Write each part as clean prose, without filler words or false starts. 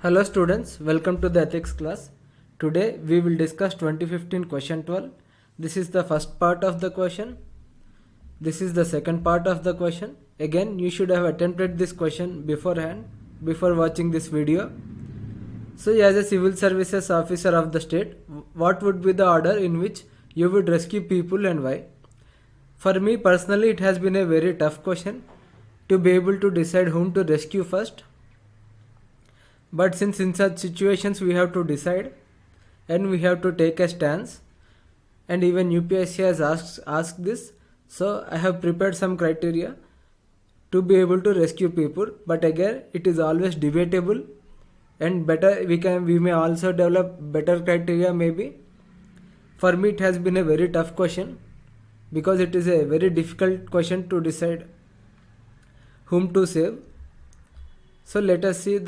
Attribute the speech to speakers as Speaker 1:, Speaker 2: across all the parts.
Speaker 1: Hello students, welcome to the ethics class. Today we will discuss 2015 question 12. This is the first part of the question. This is the second part of the question. Again, you should have attempted this question beforehand, before watching this video. So as a civil services officer of the state, what would be the order in which you would rescue people and why? For me personally, it has been a very tough question to be able to decide whom to rescue first. But since in such situations we have to decide and we have to take a stance, and even UPSC has asked this, so I have prepared some criteria to be able to rescue people. But again, it is always debatable, and better we may also develop better criteria maybe. For me, it has been a very tough question because it is a very difficult question to decide whom to save. So let us see.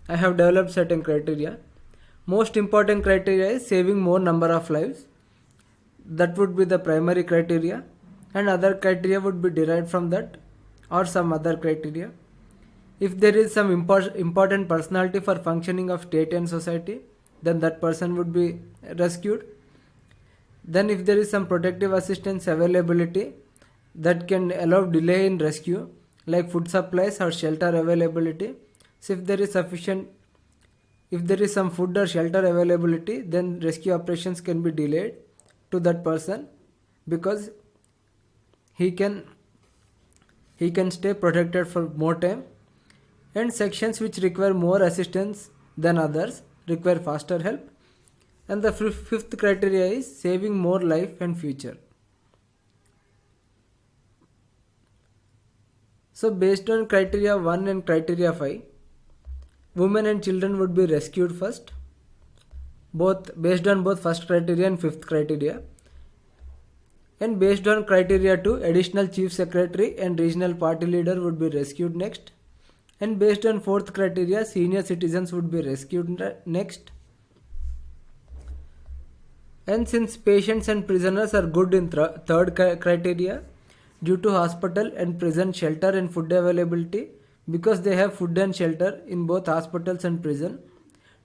Speaker 1: I have developed certain criteria. Most important criteria is saving more number of lives. That would be the primary criteria, and other criteria would be derived from that or some other criteria. If there is some important personality for functioning of state and society, then that person would be rescued. Then if there is some protective assistance availability that can allow delay in rescue, like food supplies or shelter availability. So if there is some food or shelter availability, then rescue operations can be delayed to that person because he can stay protected for more time. And sections which require more assistance than others require faster help. And the fifth criteria is saving more life and future. So based on criteria 1 and criteria 5, women and children would be rescued first, based on both first criteria and fifth criteria. And based on criteria 2, additional chief secretary and regional party leader would be rescued next. And based on fourth criteria, senior citizens would be rescued next. And since patients and prisoners are good in third criteria, due to hospital and prison shelter and food availability, because they have food and shelter in both hospitals and prison,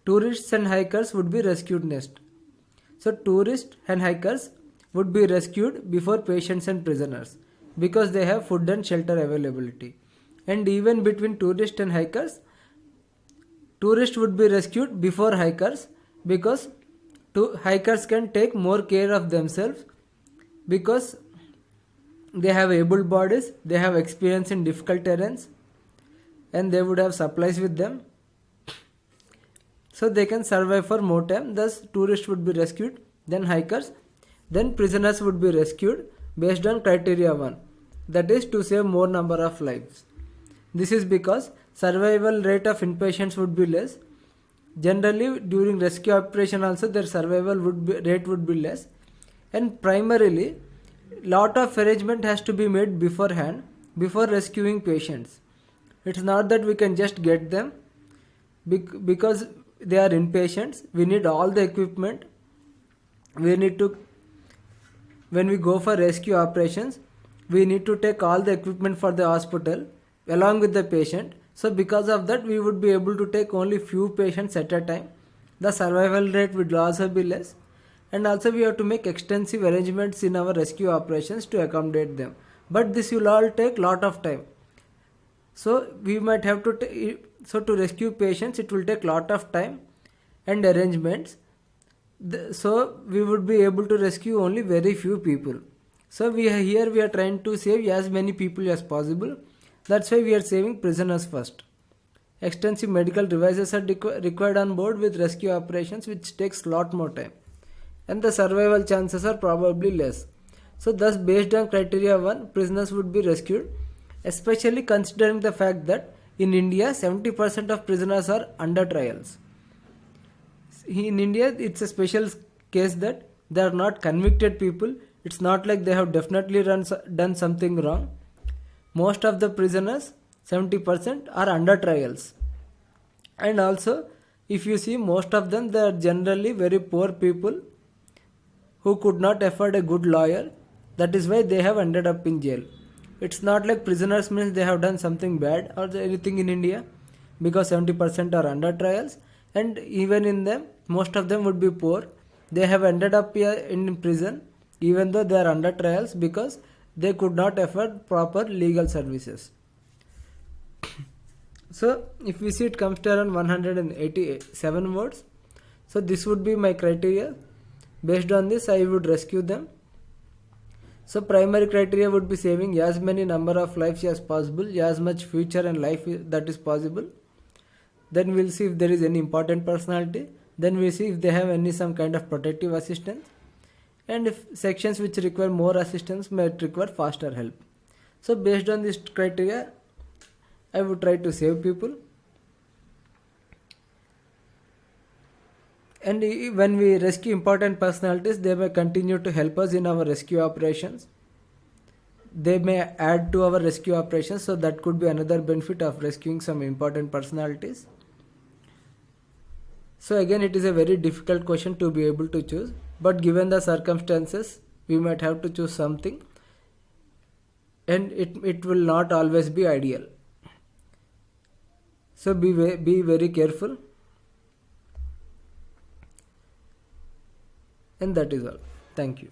Speaker 1: tourists and hikers would be rescued next. So tourists and hikers would be rescued before patients and prisoners because they have food and shelter availability. And even between tourists and hikers, tourists would be rescued before hikers because hikers can take more care of themselves because they have able bodies, they have experience in difficult terrains, and they would have supplies with them. So they can survive for more time. Thus, tourists would be rescued, then hikers, then prisoners would be rescued based on criteria 1. That is to save more number of lives. This is because survival rate of inpatients would be less. Generally, during rescue operation also their survival rate would be less. And primarily, lot of arrangement has to be made beforehand before rescuing patients. It's not that we can just get them because they are inpatients. We need all the equipment. When we go for rescue operations, we need to take all the equipment for the hospital along with the patient. So because of that, we would be able to take only few patients at a time. The survival rate would also be less. And also we have to make extensive arrangements in our rescue operations to accommodate them. But this will all take lot of time. So we might have to to rescue patients, it will take lot of time and arrangements. So we would be able to rescue only very few people. So we are trying to save as many people as possible. That's why we are saving prisoners first. Extensive medical devices are required on board with rescue operations, which takes lot more time. And the survival chances are probably less. So thus, based on criteria 1, prisoners would be rescued, especially considering the fact that in India 70% of prisoners are under trials. In India, it's a special case that they are not convicted people. It's not like they have definitely done something wrong. Most of the prisoners, 70%, are under trials. And also, if you see, most of them, they are generally very poor people who could not afford a good lawyer. That is why they have ended up in jail. It's not like prisoners means they have done something bad or anything in India. because 70% are under trials, and even in them most of them would be poor. They have ended up here in prison even though they are under trials because they could not afford proper legal services. So if we see, it comes to around 187 words. So this would be my criteria. Based on this I would rescue them. So primary criteria would be saving as many number of lives as possible, as much future and life that is possible. Then we'll see if there is any important personality. Then we'll see if they have any some kind of protective assistance. And if sections which require more assistance may require faster help. So based on this criteria, I would try to save people. And when we rescue important personalities, they may continue to help us in our rescue operations. They may add to our rescue operations, so that could be another benefit of rescuing some important personalities. So again, it is a very difficult question to be able to choose, but given the circumstances, we might have to choose something, and it will not always be ideal. So be very careful. And that is all. Thank you.